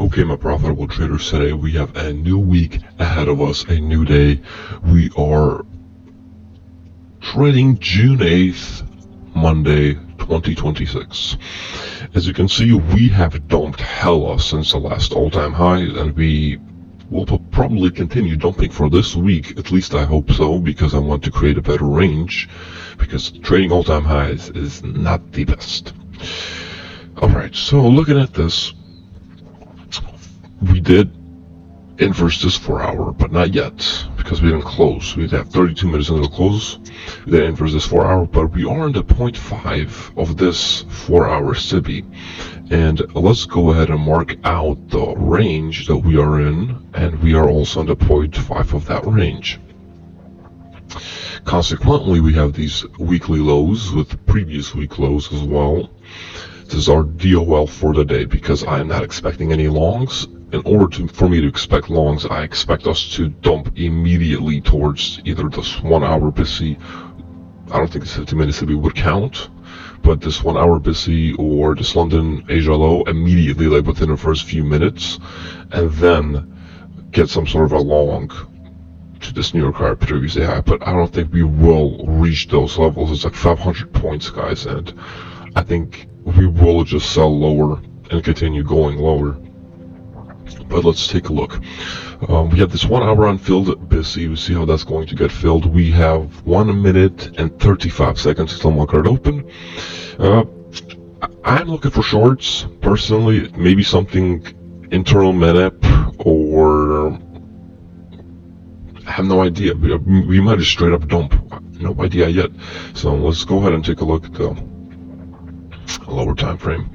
Okay, my profitable traders, today we have a new week ahead of us, a new day. We are trading June 8th, Monday, 2026. As you can see, we have dumped hella since the last all-time high, and we will probably continue dumping for this week. At least I hope so, because I want to create a better range, because trading all-time highs is not the best. Alright, so looking at this, we did inverse this 4 hour, but not yet, because we didn't close. We have 32 minutes until close. We did inverse this 4 hour, but we are in the 0.5 of this 4 hour SIBI. And let's go ahead and mark out the range that we are in, and we are also in the 0.5 of that range. Consequently, we have these weekly lows with previous week lows as well. This is our DOL for the day, because I am not expecting any longs. In order for me to expect longs, I expect us to dump immediately towards either this 1 hour BISI. I don't think this 50 minute SIBI would count, but this 1 hour BISI or this London Asia low immediately, like within the first few minutes, and then get some sort of a long to this New York high previous day high. But I don't think we will reach those levels. It's like 500 points, guys, and I think we will just sell lower and continue going lower. But let's take a look. We have this 1 hour unfilled BISI. We see how that's going to get filled. We have 1 minute and 35 seconds till market open. I'm looking for shorts personally. Maybe something internal MENEP, or I have no idea. We might just straight up dump. No idea yet. So let's go ahead and take a look at the lower time frame.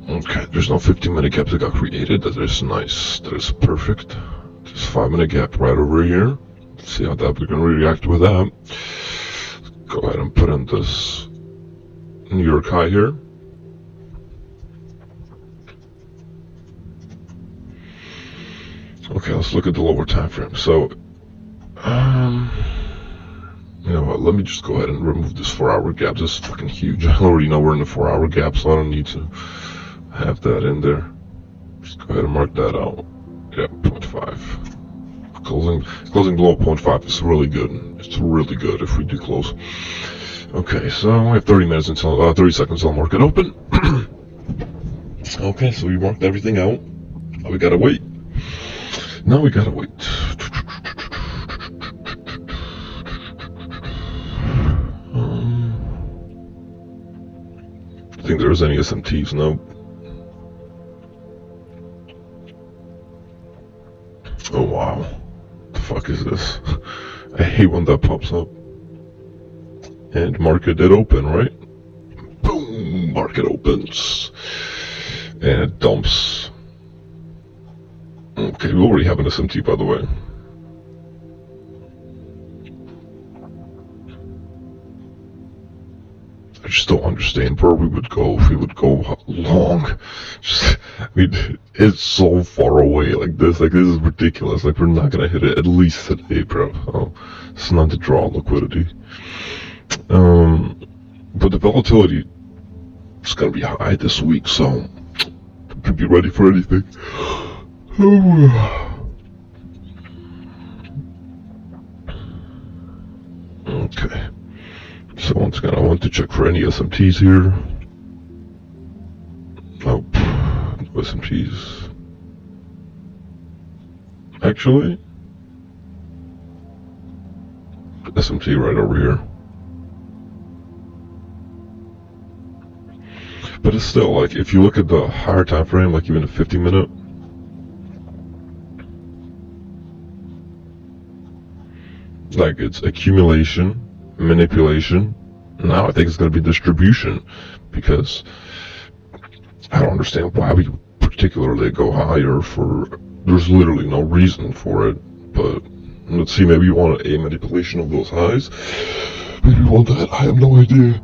Okay, there's no 15-minute gap that got created. That is nice. That is perfect. There's a 5-minute gap right over here. Let's see how that we can react with that. Go ahead and put in this New York high here. Okay, let's look at the lower time frame. So, you know what? Let me just go ahead and remove this 4 hour gap. This is fucking huge. I already know we're in the 4 hour gap, so I don't need to have that in there. Just go ahead and mark that out. Yeah, 0.5. Closing below 0.5 is really good. It's really good if we do close. Okay, so we have 30 minutes until 30 seconds until market open. Okay, so we marked everything out. Now we gotta wait. Now we gotta wait. I think there's any SMTs. No. Oh wow, the fuck is this? I hate when that pops up. And market did open, right? Boom, market opens. And it dumps. Okay, we already have an SMT, by the way. I just don't understand where we would go if we would go long. I mean, it's so far away like this. Like, this is ridiculous. Like, we're not gonna hit it at least today, bro. Oh, it's not to draw liquidity. But the volatility is gonna be high this week, so we could be ready for anything. Okay. So once again, I want to check for any SMTs here. Nope, no SMTs. Actually, SMT right over here. But it's still, like, if you look at the higher time frame, like even a 50-minute, like, it's accumulation, manipulation. Now I think it's going to be distribution, because I don't understand why we particularly go higher for. There's literally no reason for it. But let's see, maybe you want a manipulation of those highs. Maybe you want that. I have no idea.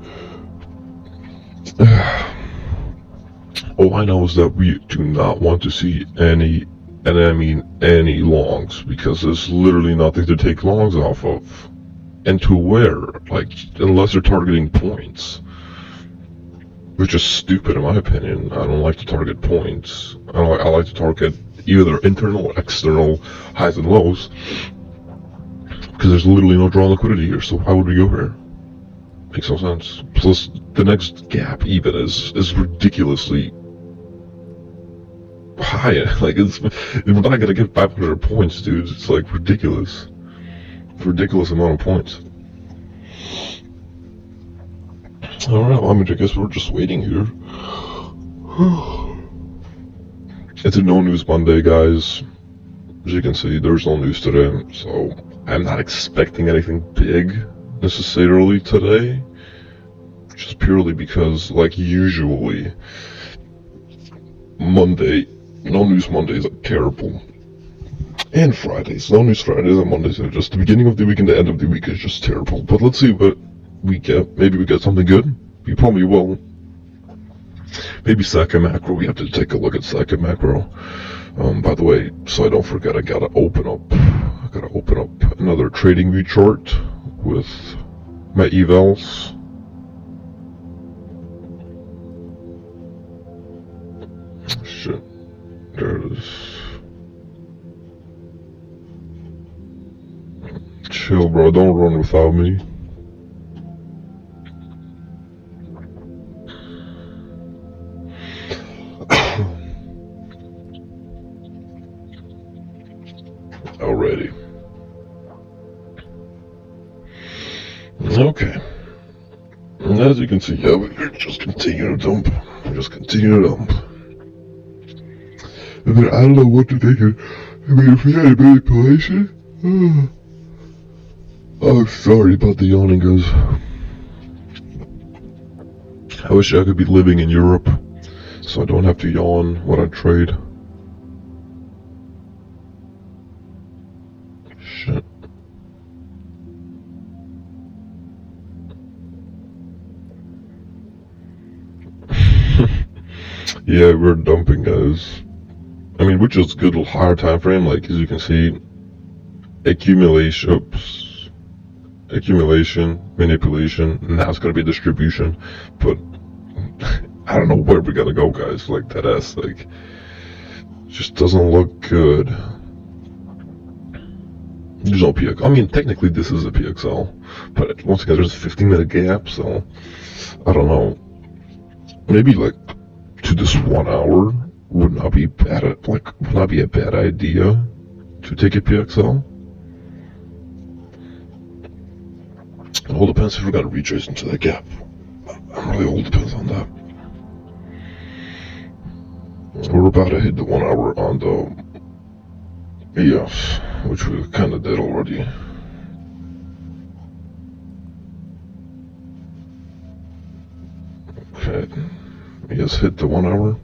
All I know is that we do not want to see any, and I mean any longs, because there's literally nothing to take longs off of. And to where? Like, unless they're targeting points. which is stupid in my opinion. I don't like to target points. I like to target either internal or external highs and lows, because there's literally no draw liquidity here, so why would we go here? Makes no sense. Plus, the next gap even is ridiculously high. Like, we're not gonna get 500 points, dude. It's like ridiculous. Ridiculous amount of points. Alright, well, I guess we're just waiting here. It's a no news Monday, guys. As you can see, there's no news today, so I'm not expecting anything big necessarily today. Just purely because, like usually, Monday, no news Mondays are terrible. And Fridays, no news Fridays and Mondays are just the beginning of the week and the end of the week is just terrible. But let's see what we get. Maybe we get something good. We probably will. Maybe second macro. We have to take a look at second macro. By the way, so I don't forget, I gotta open up another trading view chart with my evals. Shit, there it is. Chill, bro. Don't run without me. Alrighty. Okay. And as you can see, yeah, we just continue to dump. Just continue to dump. I mean, I don't know what to think of. I mean, if we had a manipulation. Oh, sorry about the yawning, guys. I wish I could be living in Europe, so I don't have to yawn when I trade. Shit. Yeah, we're dumping, guys. I mean, which is good, higher time frame. Like, as you can see, accumulation, manipulation. Now it's gonna be distribution, but I don't know where we're gonna go, guys. Like that ass, like, just doesn't look good. There's no PX. I mean, technically this is a PXL, but once again, there's a 15-minute gap, so I don't know. Maybe like to this 1 hour would not be bad. Would not be a bad idea to take a PXL. It all depends if we're gonna retrace into that gap. It really all depends on that. We're about to hit the 1 hour on the EF, which we kind of did already. Okay, yes, hit the 1 hour.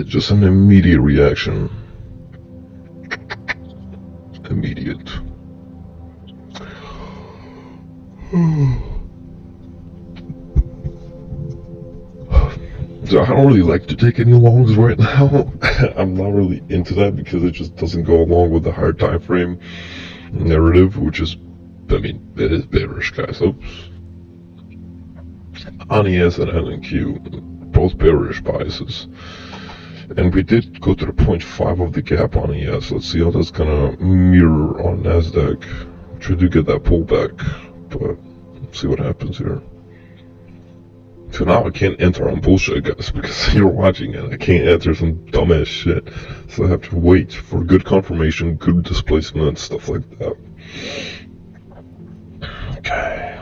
Just an immediate reaction. Immediate. So I don't really like to take any longs right now. I'm not really into that because it just doesn't go along with the higher time frame narrative, which is, I mean, it is bearish, guys. Oops. On ES and NQ, both bearish biases. And we did go to the 0.5 of the gap on ES. Let's see how that's gonna mirror on NASDAQ. Which we do get that pullback, but let's see what happens here. So now I can't enter on bullshit, guys, because you're watching it. I can't enter some dumbass shit. So I have to wait for good confirmation, good displacement, and stuff like that. Okay.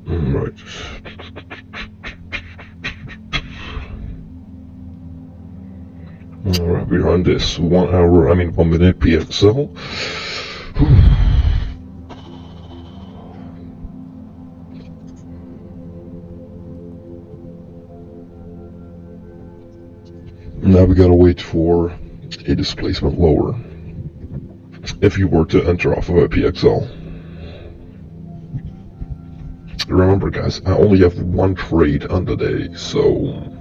Right. Alright, we're on this 1 hour, 1 minute PXL. Now we gotta wait for a displacement lower if you were to enter off of a PXL. Remember, guys, I only have one trade on the day, so...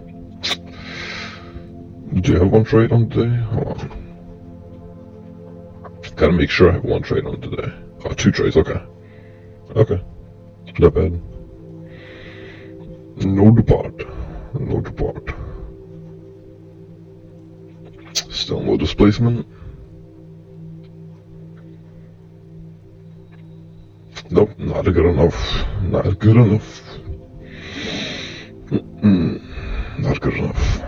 Do you have one trade on the day? Hold on. Gotta make sure I have one trade on the day. Oh, 2 trades, okay. Okay. Not bad. No depart. No depart. Still no displacement. Nope, not good enough. Not good enough. Not good enough.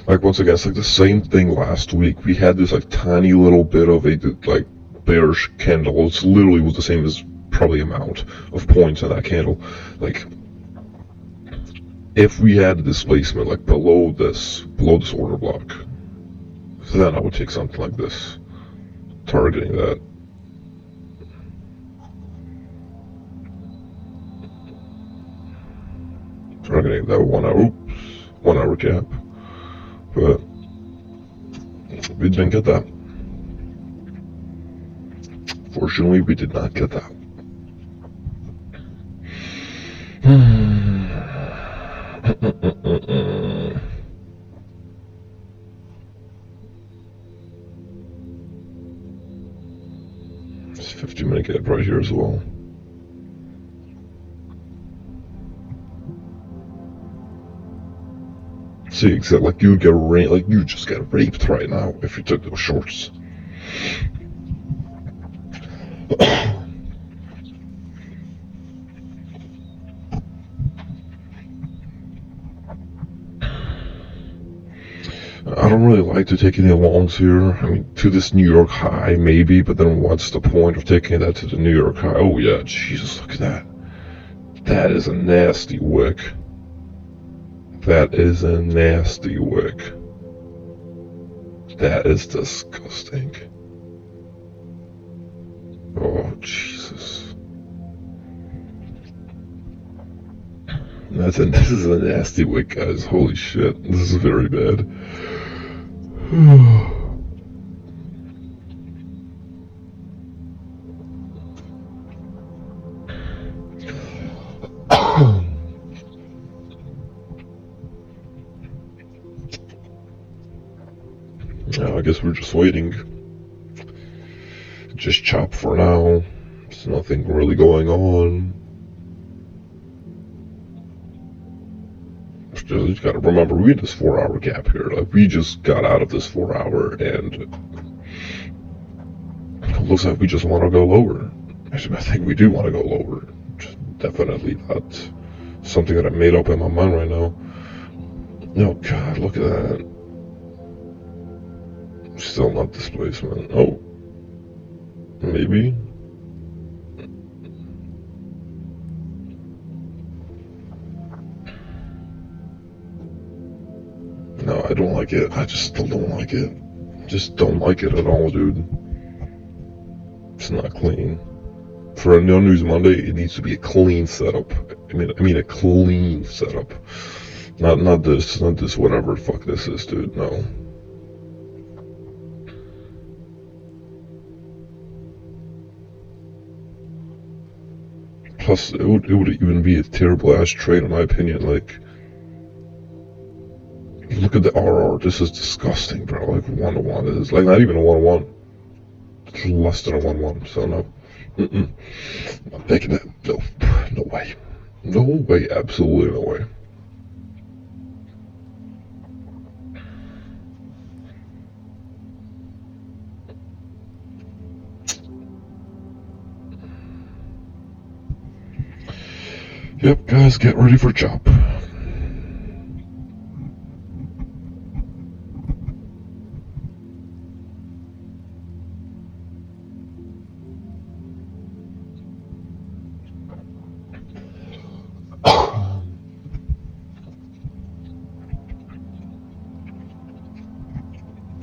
Like, once again, it's like the same thing last week. We had this like tiny little bit of a like bearish candle. It's literally was the same as probably amount of points in that candle. Like, if we had a displacement like below this order block, then I would take something like this, targeting that. Targeting that 1 hour, 1 hour gap. But we didn't get that. Fortunately, we did not get that. It's 50-minute gap right here as well. See, except like you would get like you just get raped right now if you took those shorts. I don't really like to take any longs here. I mean, to this New York high, maybe, but then what's the point of taking that to the New York high? Oh, yeah, Jesus, look at that. That is a nasty wick. That is a nasty wick. That is disgusting. Oh, Jesus. This is a nasty wick, guys. Holy shit. This is very bad. Yeah, I guess we're just waiting. Just chop for now. There's nothing really going on. You just gotta remember, we had this 4-hour gap here. Like, we just got out of this 4-hour, and it looks like we just want to go lower. Actually, I think we do want to go lower. Just definitely not something that I made up in my mind right now. Oh God, look at that. Still not displacement. Oh, maybe. No, I don't like it. I just still don't like it. Just don't like it at all, dude. It's not clean. For a No News Monday, it needs to be a clean setup. I mean a clean setup. Not this whatever the fuck this is, dude. No. Plus, it would even be a terrible ass trade in my opinion. Like, look at the RR. This is disgusting, bro. Like 1-to-1 is like not even a 1-to-1. It's less than a 1-1. So no. I'm taking that. No way. No way. Absolutely no way. Yep, guys, get ready for chop.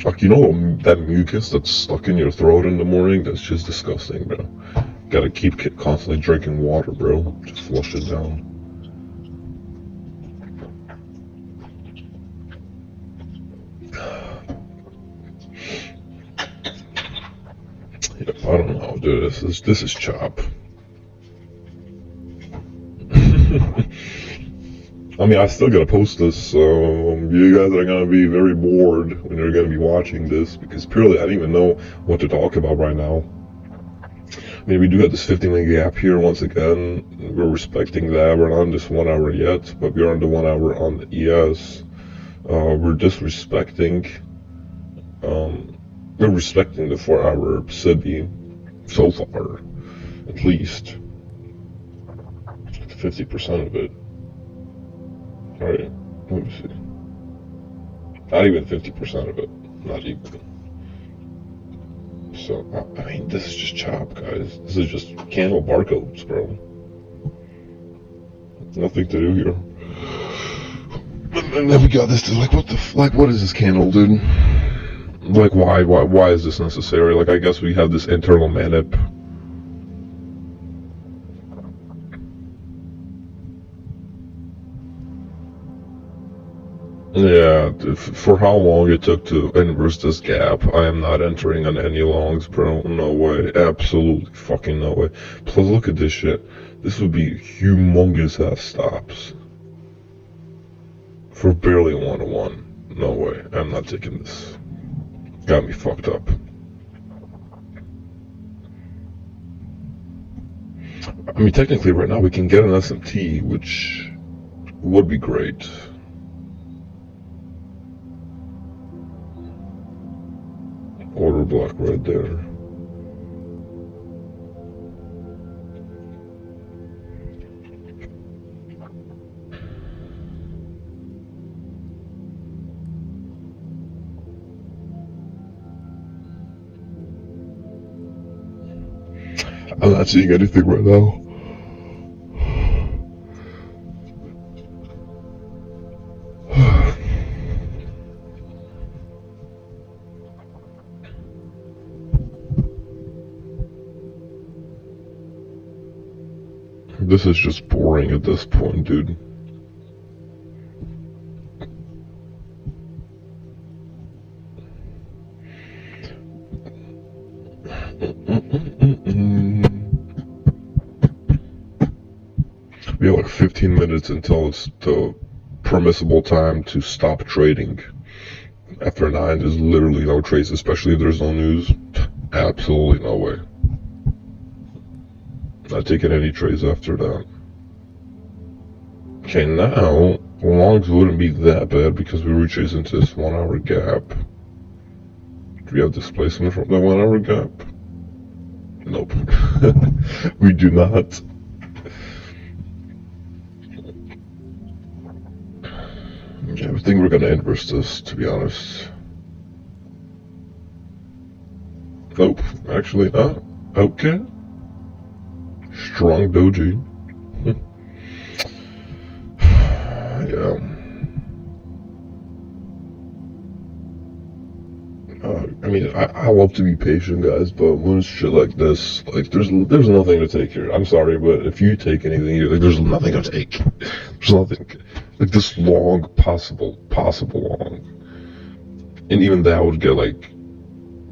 Like, you know that mucus that's stuck in your throat in the morning? That's just disgusting, bro. Gotta keep constantly drinking water, bro. Just flush it down. Yep, I don't know, dude, this is chop. I mean, I still gotta post this, so you guys are gonna be very bored when you're gonna be watching this, because purely I don't even know what to talk about right now. I mean, we do have this 15-minute gap here once again. We're respecting that. We're not on this 1 hour yet, but we are on the 1 hour on the ES. We're disrespecting, we're respecting the 4 hour Sibi so far, at least 50% of it. Alright, let me see. Not even 50% of it. Not even. So, I mean, this is just chop, guys. This is just candle barcodes, bro. Nothing to do here. And then we got this, like, what is this candle, dude? Like, why is this necessary? Like, I guess we have this internal manip. Yeah, for how long it took to inverse this gap, I am not entering on any longs, bro. No way. Absolutely fucking no way. Plus, look at this shit. This would be humongous ass stops. For barely a 1-to-1. No way. I'm not taking this. Got me fucked up. I mean, technically right now we can get an SMT, which would be great. Order block right there. I'm not seeing anything right now. This is just boring at this point, dude. We have like 15 minutes until it's the permissible time to stop trading. After 9, there's literally no trades, especially if there's no news. Absolutely no way. Not taking any trades after that. Okay, now, longs wouldn't be that bad because we retrace into this 1 hour gap. Do we have displacement from the 1 hour gap? Nope. We do not. Okay, I think we're gonna inverse this, to be honest. Nope, actually not. Okay. Strong doji. Yeah. I mean, I love to be patient, guys, but when it's shit like this, like, there's nothing to take here. I'm sorry, but if you take anything, like, there's nothing to take. There's nothing. Like, this long, possible long. And even that would get, like,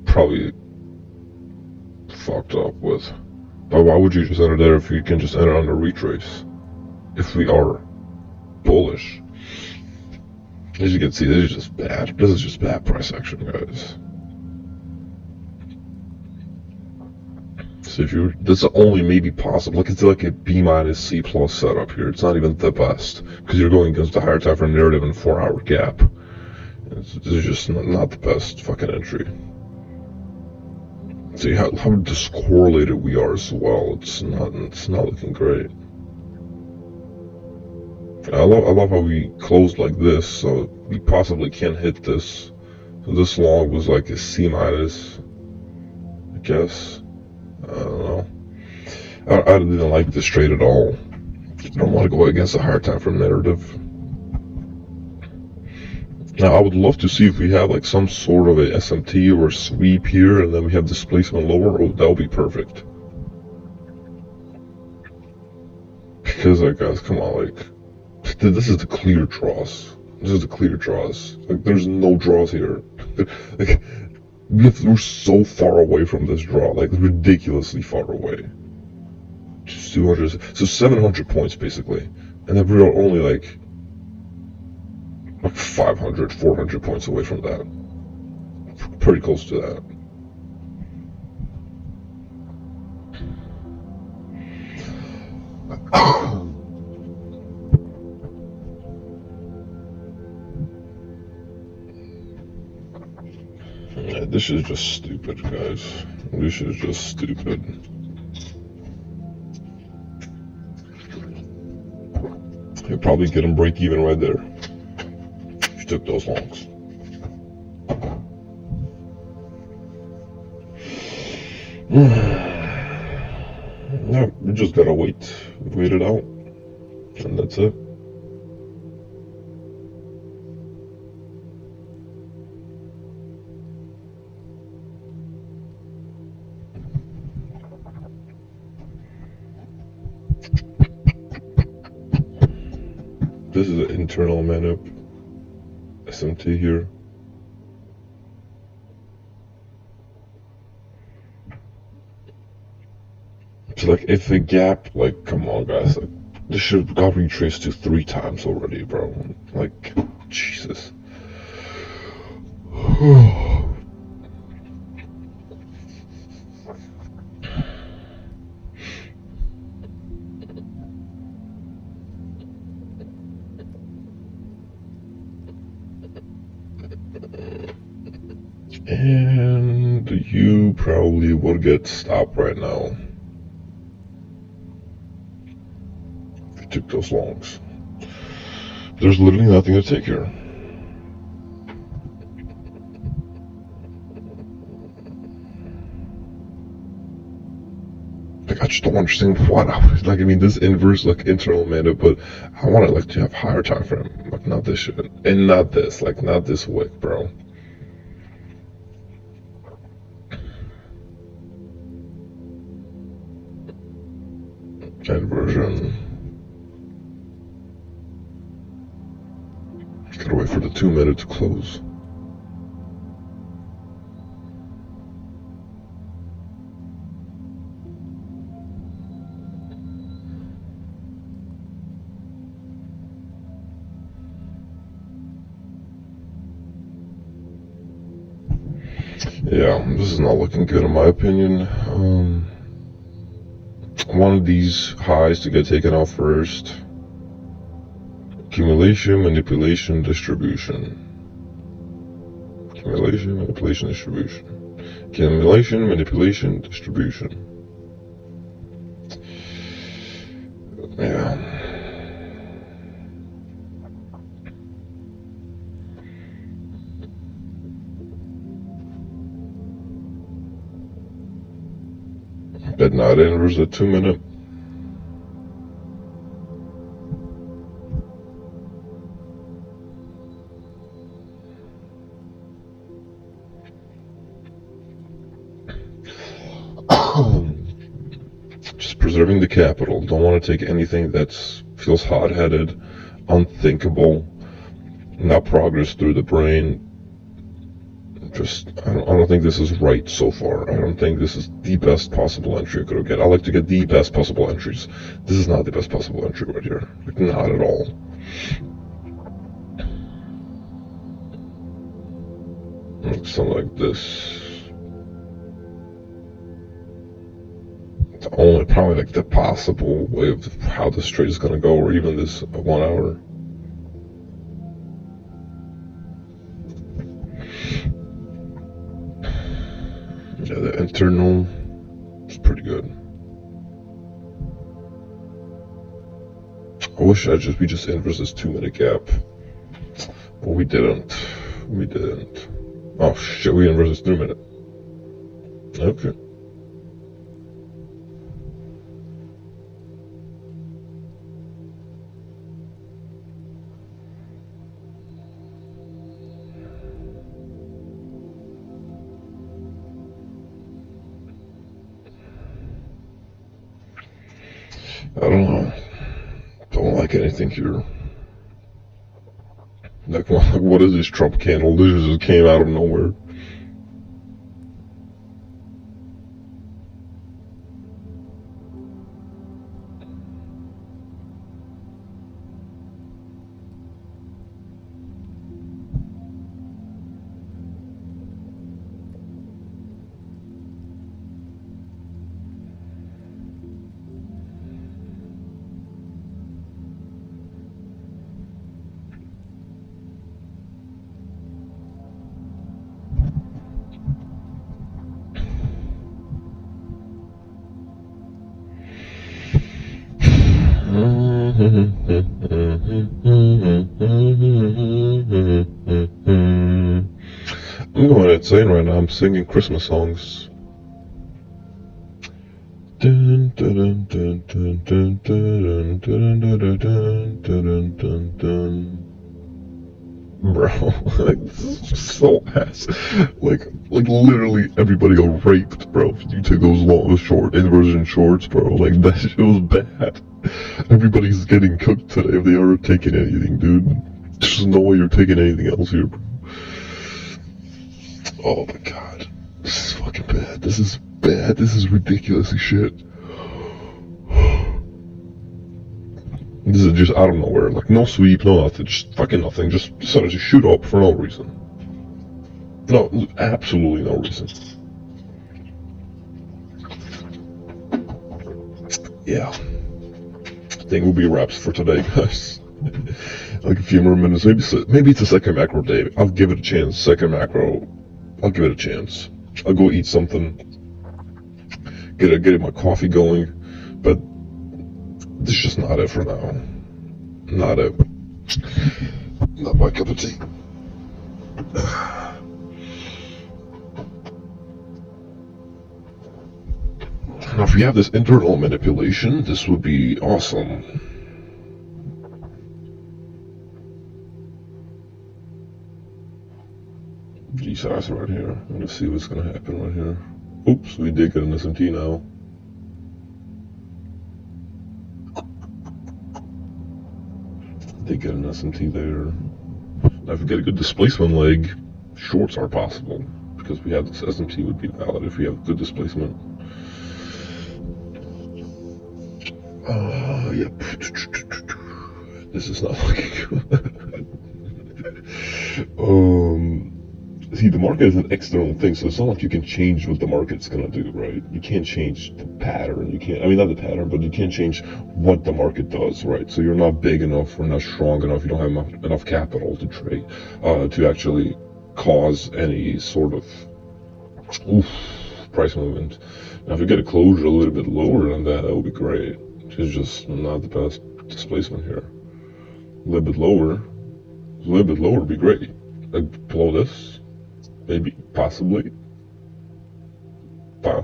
probably fucked up with. But why would you just enter there if you can just enter on a retrace? If we are bullish. As you can see, this is just bad. This is just bad price action, guys. So if you're, that's only maybe possible. Like, it's like a B minus C plus setup here. It's not even the best because you're going against a higher time frame narrative and 4 hour gap. This is just not the best fucking entry. See how discorrelated we are as well. It's not looking great. I love how we closed like this, so we possibly can't hit this. So this long was like a C minus, I guess. I don't know. I didn't like this trade at all. I don't want to go against a higher time frame narrative. Now I would love to see if we have like some sort of a SMT or a sweep here, and then we have displacement lower. Oh, that would be perfect. Because, like, guys, come on, like, this is the clear draws. This is the clear draws. Like, there's no draws here. Like, We're so far away from this draw, like ridiculously far away. Just 200, so 700 points basically, and then we're only like 500, 400 points away from that. Pretty close to that. Yeah, this is just stupid, guys. This is just stupid. You'll probably get him break even right there. If you took those longs. No, we just gotta wait it out, and that's it. This is an internal man-up SMT here. So like, if the gap, like, come on guys, like, this should have got retraced to 3 times already, bro. Like, Jesus. And you probably would get stopped right now if you took those longs. There's literally nothing to take here. Like, I just don't understand what like, I mean, this inverse, like, internal mana, but I want it, like, to have higher time frame, like, not this shit, and not this, like, not this wick, bro. Inversion. Gotta wait for the 2 minute to close. Yeah, this is not looking good in my opinion. One of these highs to get taken out first. Accumulation, manipulation, distribution. Accumulation, manipulation, distribution. Accumulation, manipulation, distribution. Yeah. Bet not inverse the 2 minute. Just preserving the capital. Don't want to take anything that feels hot-headed, unthinkable, not progress through the brain. Just, I don't think this is right so far. I don't think this is the best possible entry I could get. I like to get the best possible entries. This is not the best possible entry right here. Like, not at all. Like something like this. It's only probably like the possible way of how this trade is gonna go, or even this 1 hour. Yeah, the internal is pretty good. I wish we just inverse this 2 minute gap, but we didn't. We didn't. Oh shit, we inverse this 3 minute. Okay. I don't know. Don't like anything here. Like, what is this Trump candle? This just came out of nowhere. I'm going insane right now. I'm singing Christmas songs. Dun, dun, dun, dun, dun, dun, dun, dun, dun, dun, dun, dun. Bro, like, this is just so ass. Like literally everybody got raped, bro. If you take those inversion shorts, bro. Like, that shit was bad. Everybody's getting cooked today if they are taking anything, dude. There's no way you're taking anything else here, bro. Oh my god. This is fucking bad. This is bad. This is ridiculous as shit. This is just out of nowhere. Like, no sweep, no nothing. Just fucking nothing. Just decided to shoot up for no reason. No, absolutely no reason. Yeah. I think will be wraps for today, guys. Like a few more minutes. Maybe it's a second macro day. I'll give it a chance. Second macro. I'll give it a chance. I'll go eat something. Get my coffee going. But this is just not it for now. Not it. Not my cup of tea. Now, if we have this internal manipulation, this would be awesome. G size right here. Let's see what's gonna happen right here. Oops, we did get an SMT now. Did get an SMT there. Now, if we get a good displacement leg, shorts are possible because we have this SMT would be valid if we have good displacement. Yep. This is not looking good. See, the market is an external thing, so it's not like you can change what the market's gonna do, right? You can't change the pattern. You can't, I mean, not the pattern, but you can't change what the market does, right? So you're not big enough, or not strong enough, you don't have enough capital to trade, to actually cause any sort of price movement. Now, if you get a closure a little bit lower than that, that would be great. It's just not the best displacement here. A little bit lower would be great. Like below this, maybe, possibly. Oh,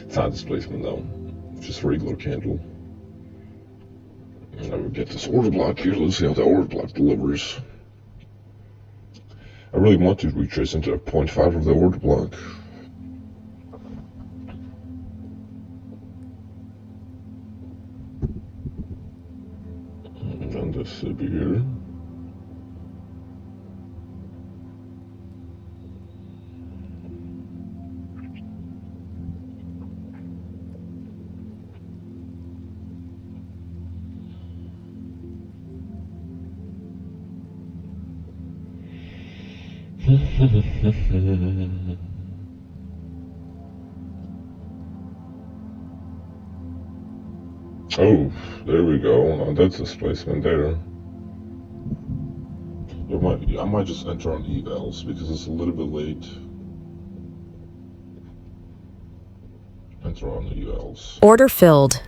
it's not displacement though. It's just a regular candle. And I would get this order block here. Let's see how the order block delivers. I really want to retrace into a 0.5 of the order block. And then this should be here. Oh, there we go. Now that's displacement there. I might just enter on evals because it's a little bit late. Enter on the evals. Order filled.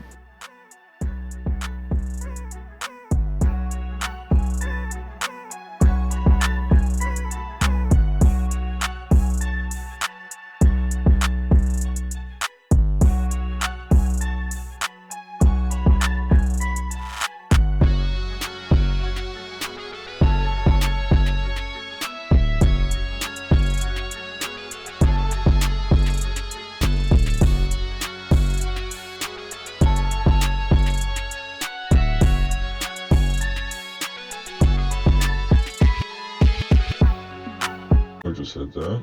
I just said that.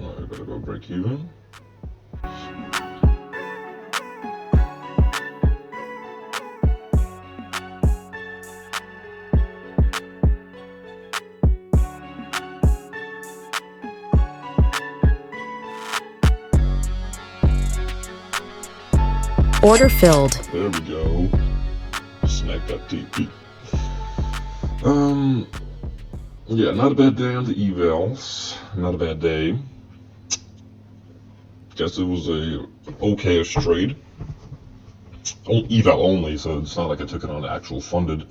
I gotta go break even. Order filled. There we go. Smack that TP. Yeah, not a bad day on the evals. Not a bad day. Guess it was a okay-ish trade. Eval only, so it's not like I took it on actual funded.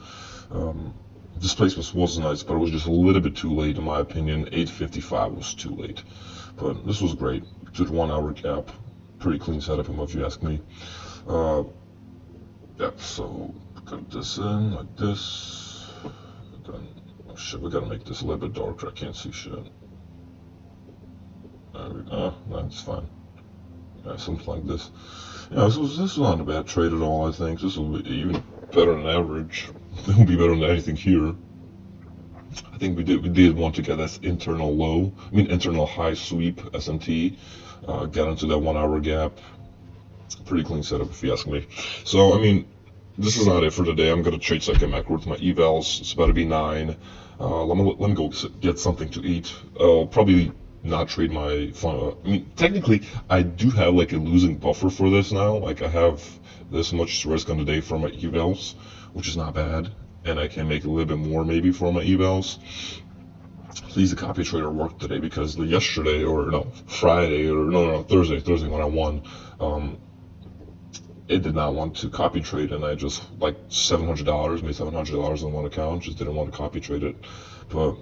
Um, Displacements was nice, but it was just a little bit too late in my opinion. 8:55 was too late, but this was great. Good 1 hour gap, pretty clean setup, if you ask me. Uh, yeah, so got this in like this. Then, oh shit, we gotta make this a little bit darker. I can't see shit. That's fine. Yeah, something like this. Yeah, this was not a bad trade at all. I think this will be even better than average. It will be better than anything here. I think we did want to get this internal low. I mean internal high sweep SMT. Get into that 1 hour gap. Pretty clean setup if you ask me. So I mean, this is not it for today. I'm gonna trade second macro with my evals. It's about to be 9. Let me go get something to eat. I'll probably not trade my fun. I mean, technically, I do have like a losing buffer for this now. Like I have this much risk on the day for my evals, which is not bad, and I can make a little bit more maybe for my evals. Please, the copy trader worked today because the yesterday or no Friday or no Thursday when I won. It did not want to copy trade, and I just like $700, made $700 on one account. Just didn't want to copy trade it, but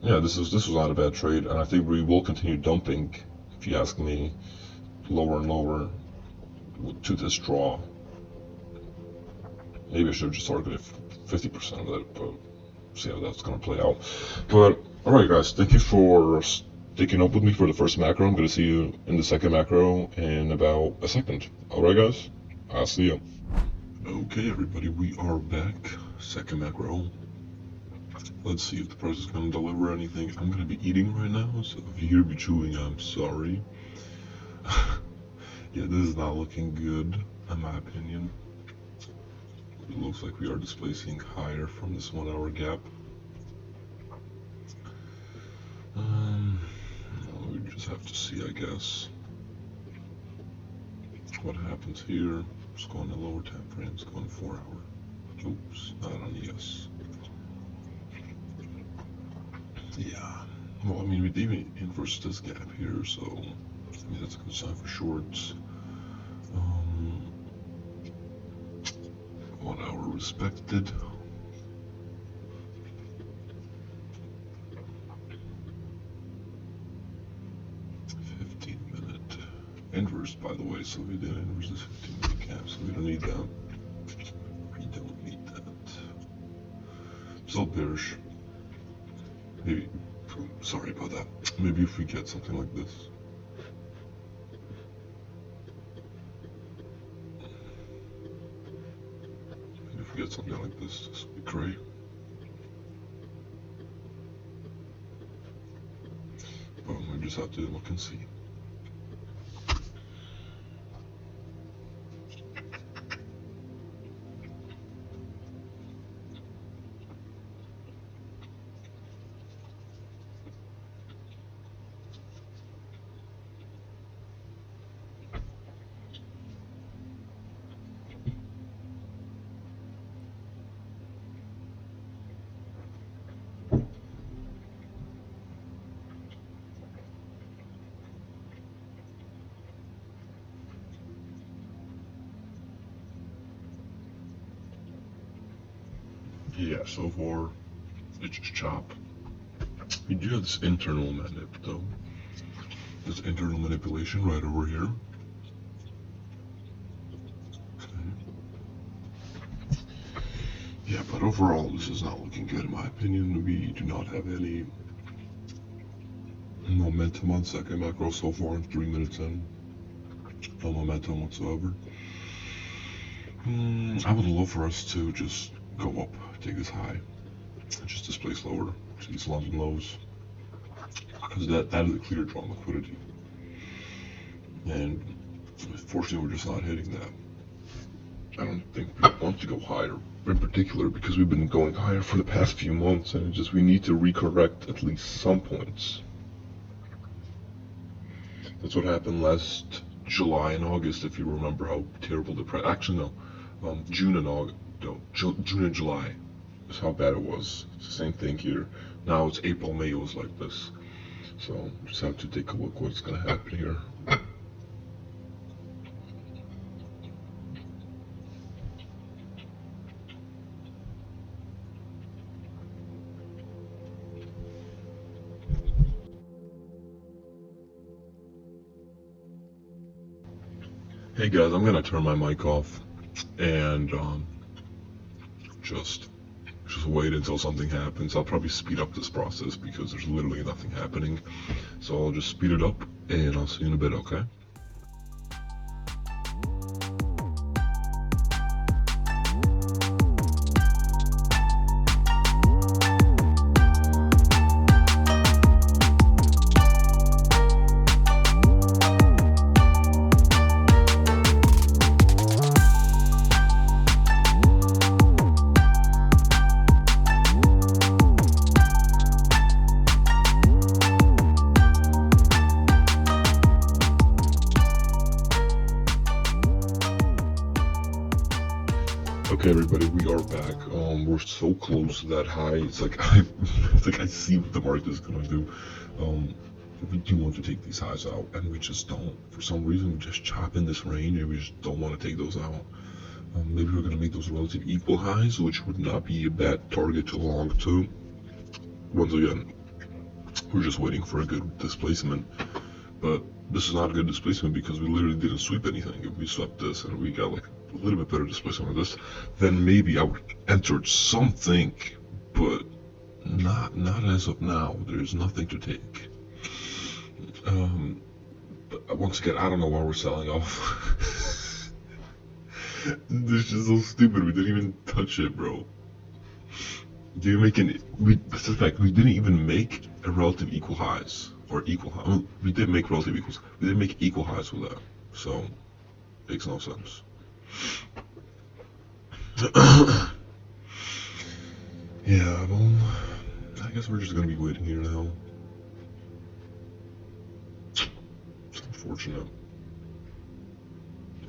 yeah, this was not a bad trade, and I think we will continue dumping, if you ask me, lower and lower to this draw. Maybe I should have just targeted 50% of it, but see how that's gonna play out. But all right, guys, thank you for sticking up with me for the first macro. I'm gonna see you in the second macro in about a second. All right, guys. I'll see you. Okay, everybody, we are back. Second macro. Let's see if the price is going to deliver anything. I'm going to be eating right now, so if you hear me chewing, I'm sorry. Yeah, this is not looking good, in my opinion. It looks like we are displacing higher from this 1 hour gap. We just have to see, I guess, what happens here. It's going to lower time frames, going to 4 hour. Oops, not on ES. Yeah, well, I mean, we even inverse this gap here, so I mean, that's a good sign for shorts. 1 hour respected. Inverse, by the way, so we didn't inverse this 15-minute gap, so we don't need that. We don't need that. Still bearish. Maybe, sorry about that. Maybe if we get something like this. Maybe if we get something like this would be great. But we just have to look and see. Yeah, so far, it's just chop. We do have this internal manip, though. This internal manipulation right over here. Okay. Yeah, but overall, this is not looking good in my opinion. We do not have any momentum on second macro so far in 3 minutes in. No momentum whatsoever. I would love for us to just go up, take this high, and just displace lower to these London lows, because that is a clear draw liquidity, and unfortunately we're just not hitting that. I don't think we want to go higher in particular because we've been going higher for the past few months, and we need to recorrect at least some points. That's what happened last July and August, if you remember how terrible the price. Actually, no, June and August. No, June and July is how bad it was. It's the same thing here. Now it's April, May. It was like this. So just have to take a look what's gonna happen here. Hey guys, I'm gonna turn my mic off and just wait until something happens. I'll probably speed up this process because there's literally nothing happening. So I'll just speed it up and I'll see you in a bit, okay? Okay, everybody, we are back. We're so close to that high. It's like it's like I see what the market is gonna do. We do want to take these highs out, and we just don't. For some reason, we just chop in this range, and we just don't want to take those out. Maybe we're gonna make those relative equal highs, which would not be a bad target to long too. Once again, we're just waiting for a good displacement, but this is not a good displacement because we literally didn't sweep anything. If we swept this and we got like a little bit better displacement on this, then maybe I would enter something, but not as of now. There's nothing to take. But once again, I don't know why we're selling off. This is just so stupid. We didn't even touch it, bro. Didn't make any. That's the fact. We didn't even make a relative equal highs or equal high. Well, we did make relative equals. We didn't make equal highs with that. So makes no sense. Yeah, well, I guess we're just gonna be waiting here now. It's unfortunate.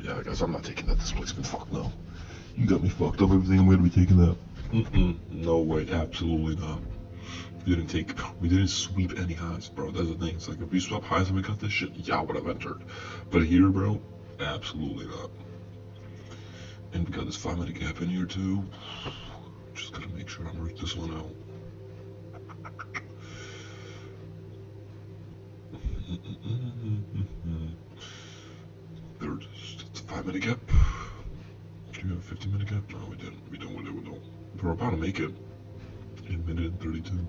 Yeah, I guess I'm not taking that displacement. Fuck no. You got me fucked up. Everything I'm gonna be taking that. No way. Absolutely not. We didn't sweep any highs, bro. That's the thing. It's like if we swap highs and we got this shit, yeah, I would have entered. But here, bro, absolutely not. And we got this 5-minute gap in here too. Just gotta make sure I'm work this one out. There it is. It's a 5-minute gap. Do we have a 50-minute gap? No, we didn't. We don't. We're about to make it in 1:32.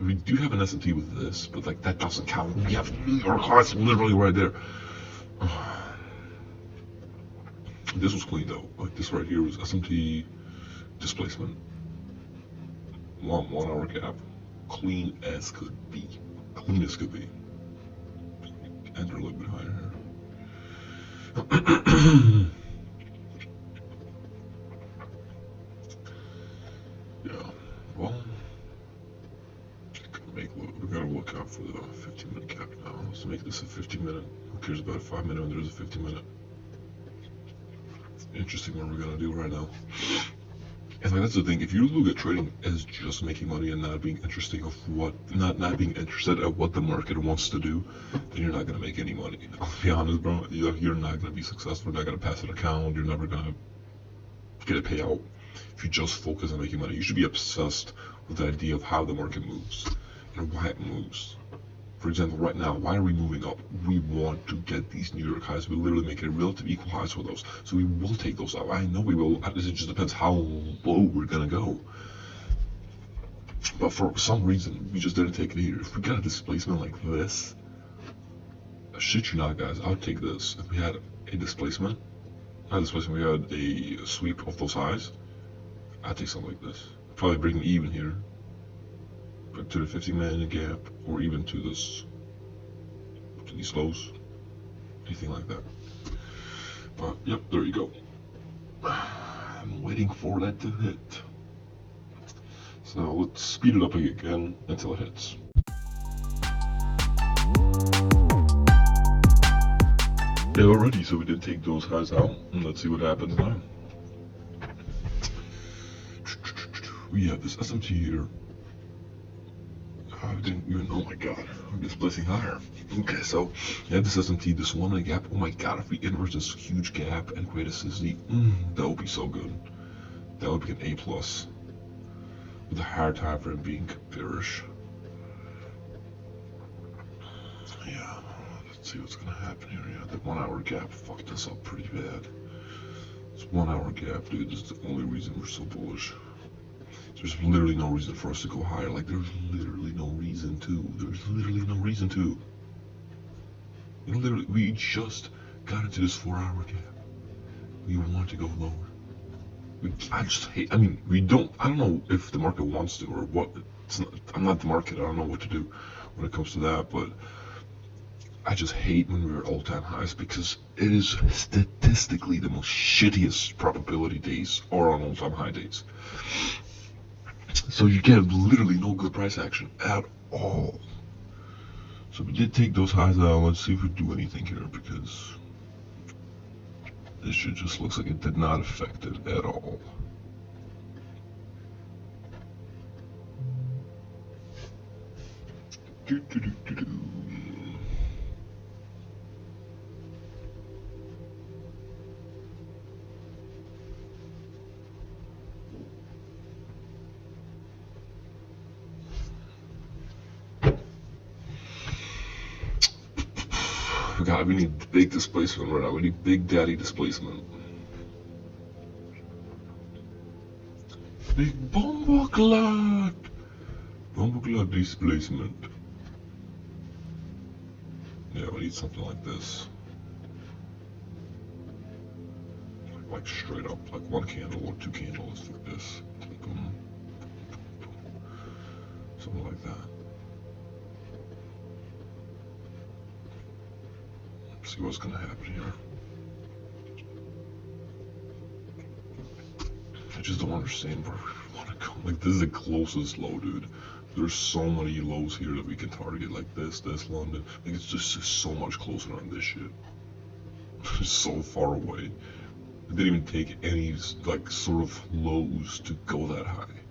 We do have an S&P with this, but like that doesn't count. We have our cards literally right there. This was clean though. Like this right here was S&P displacement. 1 hour gap. Clean as could be. Clean as could be. Enter a little bit higher here. Yeah. Well, we gotta look out for the 15-minute gap now. Let's make this a 15-minute. Who cares about a 5-minute when there's a 15-minute? Interesting what we're gonna do right now. And like that's the thing. If you look at trading as just making money and not being interested at what the market wants to do, then you're not gonna make any money. I'll be honest, bro. You're not gonna be successful. You're not gonna pass an account. You're never gonna get a payout. If you just focus on making money, you should be obsessed with the idea of how the market moves and why it moves. For example, right now, why are we moving up? We want to get these New York highs. We literally make a relative equal highs for those. So we will take those out. I know we will. It just depends how low we're gonna go. But for some reason, we just didn't take it here. If we got a displacement like this, I shit you not, guys, I would take this. If we had a displacement, we had a sweep of those highs, I'd take something like this. Probably bring it even here. But to the 50-minute gap, or even to these lows, anything like that. But yep, there you go. I'm waiting for that to hit. So let's speed it up again until it hits. Yeah, already. So we did take those highs out, and let's see what happens now. We have this SMT here. I didn't even, oh my god, I'm displacing higher. Okay, so you have this SMT, this 1 minute gap. Oh my god, if we inverse this huge gap and create a CC, that would be so good. That would be an A+. with a higher time frame being bearish. Yeah, let's see what's gonna happen here. Yeah, the 1 hour gap fucked us up pretty bad. This 1 hour gap, dude, is the only reason we're so bullish. There's literally no reason for us to go higher. Like, there's literally no reason to. There's literally no reason to. You know, literally, we just got into this 4 hour gap. We want to go lower. I just hate, I mean, I don't know if the market wants to or what. I'm not the market. I don't know what to do when it comes to that, but I just hate when we're at all-time highs because it is statistically the most shittiest probability days are on all-time high days. So you get literally no good price action at all. So we did take those highs out. Let's see if we do anything here because this shit just looks like it did not affect it at all. We need big displacement right now. We need big daddy displacement. Big bomboclat displacement. Yeah, we need something like this. Like straight up, like one candle or two candles like this. Boom. Something like that. See what's gonna happen here. I just don't understand where we want to go. Like, this is the closest low, dude. There's so many lows here that we can target, like this London. Like, it's just so much closer on this shit. It's so far away. It didn't even take any, like, sort of lows to go that high.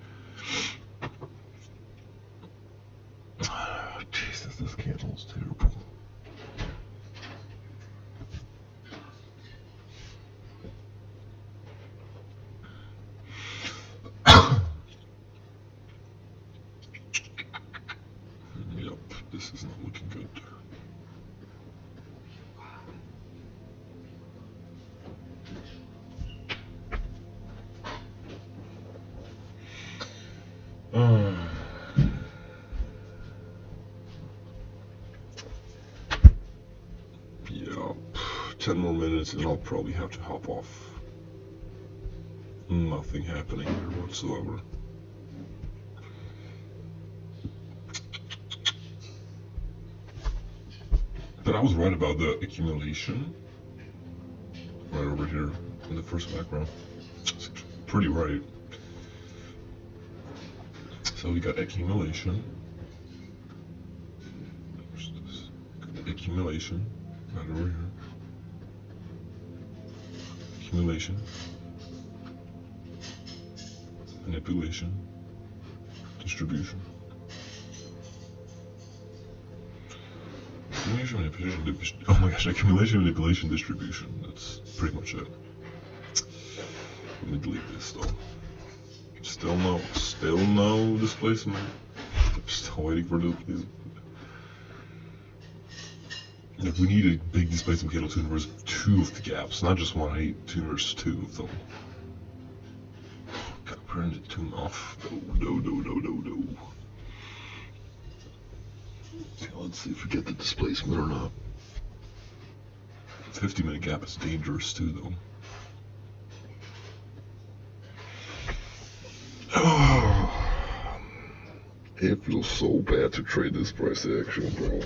Jesus, this candle is terrible. This is not looking good. Yeah, 10 more minutes and I'll probably have to hop off. Nothing happening here whatsoever. But I was right about the accumulation. Right over here in the first background. It's pretty right. So we got accumulation. Accumulation. Right over here. Accumulation. Manipulation. Distribution. Accumulation, manipulation, oh my gosh, accumulation, manipulation, distribution. That's pretty much it. Let me delete this though. Still no displacement. I'm still waiting for displacement. Like, we need a big displacement candle to inverse two of the gaps, not just one. I need to inverse two of them. Gotta turn it tune off. No. Okay, let's see if we get the displacement or not. 50-minute gap is dangerous too, though. Oh, it feels so bad to trade this price action, bro.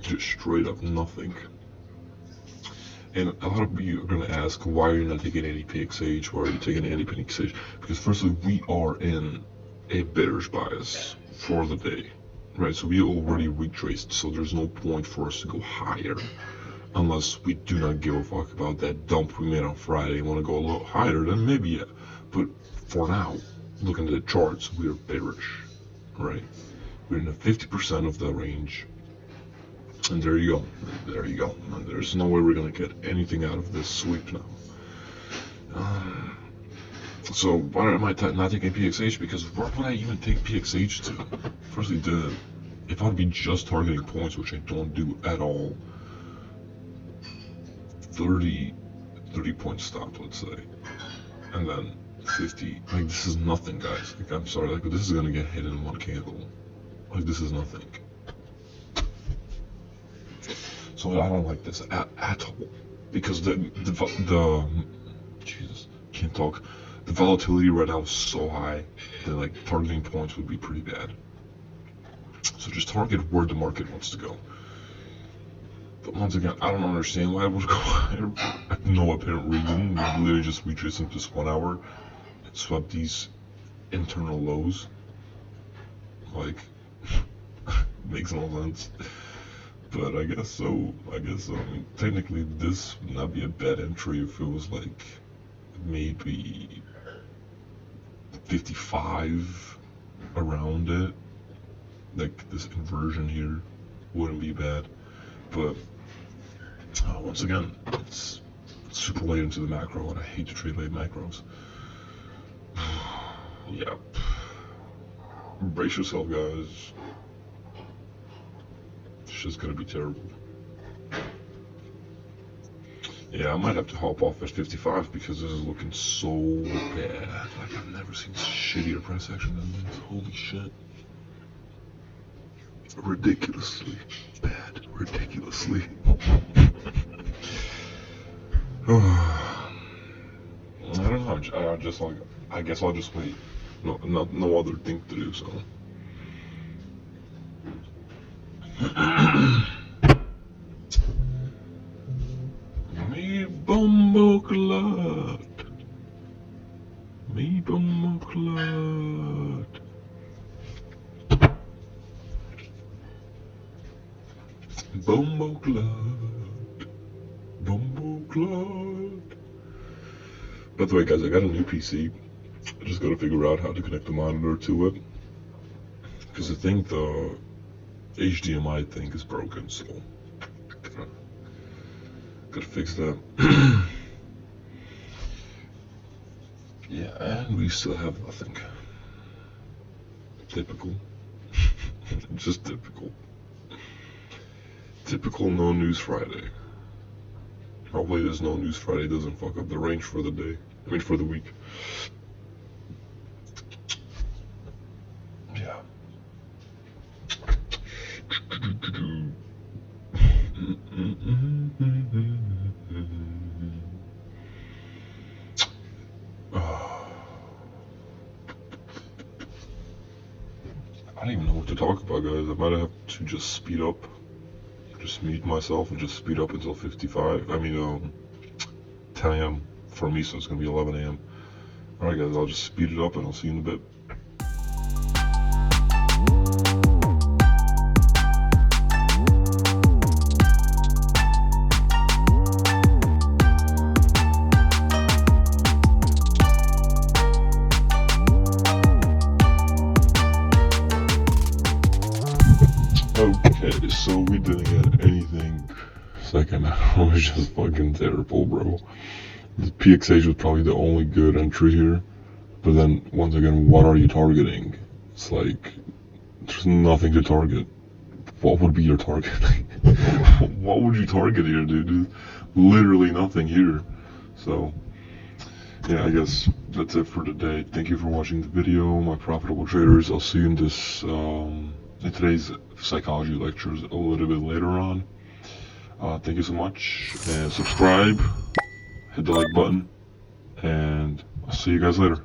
Just straight up nothing. And a lot of you are going to ask, why are you not taking any PXH? Why are you taking any PXH? Because firstly, we are in a bearish bias for the day, right? So we already retraced, so there's no point for us to go higher unless we do not give a fuck about that dump we made on Friday and want to go a little higher, then maybe yeah. But for now, looking at the charts, we're bearish, right? We're in the 50% of the range. And there you go. And there's no way we're gonna get anything out of this sweep now. So why am I not taking PXH? Because where would I even take PXH to? Firstly, if I'd be just targeting points, which I don't do at all, 30 point stop, let's say, and then 50. Like, this is nothing, guys. Like, I'm sorry, like, this is gonna get hit in one candle. Like, this is nothing. So I don't like this at all, because the Jesus, can't talk. The volatility right now is so high that like targeting points would be pretty bad. So just target where the market wants to go. But once again, I don't understand why it would go. I have no apparent reason. We literally just retraced this 1 hour and swept these internal lows. Like, makes no sense. But I guess so. I mean, technically, this would not be a bad entry if it was like maybe 55 around it. Like, this inversion here wouldn't be bad. But once again, it's super late into the macro, and I hate to trade late macros. Yep. Brace yourself, guys. It's just gonna be terrible. Yeah, I might have to hop off at 55 because this is looking so bad. Like, I've never seen shittier price action than this. Holy shit. Ridiculously bad. Ridiculously. I don't know. I guess I'll just wait. No other thing to do, so. Me bumbleclad. Me bumbleclad. Bumbleclad. Bumbleclad. By the way, guys, I got a new PC. I just gotta figure out how to connect the monitor to it. Because I think the HDMI thing is broken, so gotta fix that. Yeah, and we still have nothing. Typical. Just typical. Typical no news Friday. Hopefully this no news Friday doesn't fuck up the range for the day. I mean, for the week. Yeah. I don't even know what to talk about, guys. I might have to just speed up. Just mute myself and just speed up until 55. I mean, 10 a.m. for me, so it's gonna be 11 a.m. Alright, guys, I'll just speed it up and I'll see you in a bit. Okay, so we didn't get anything second. It was just fucking terrible, bro. The PXH was probably the only good entry here. But then, once again, what are you targeting? It's like, there's nothing to target. What would be your target? What would you target here, dude? There's literally nothing here. So, yeah, I guess that's it for today. Thank you for watching the video, my profitable traders. I'll see you in this, in today's psychology lectures a little bit later on. Thank you so much, and subscribe, hit the like button, and I'll see you guys later.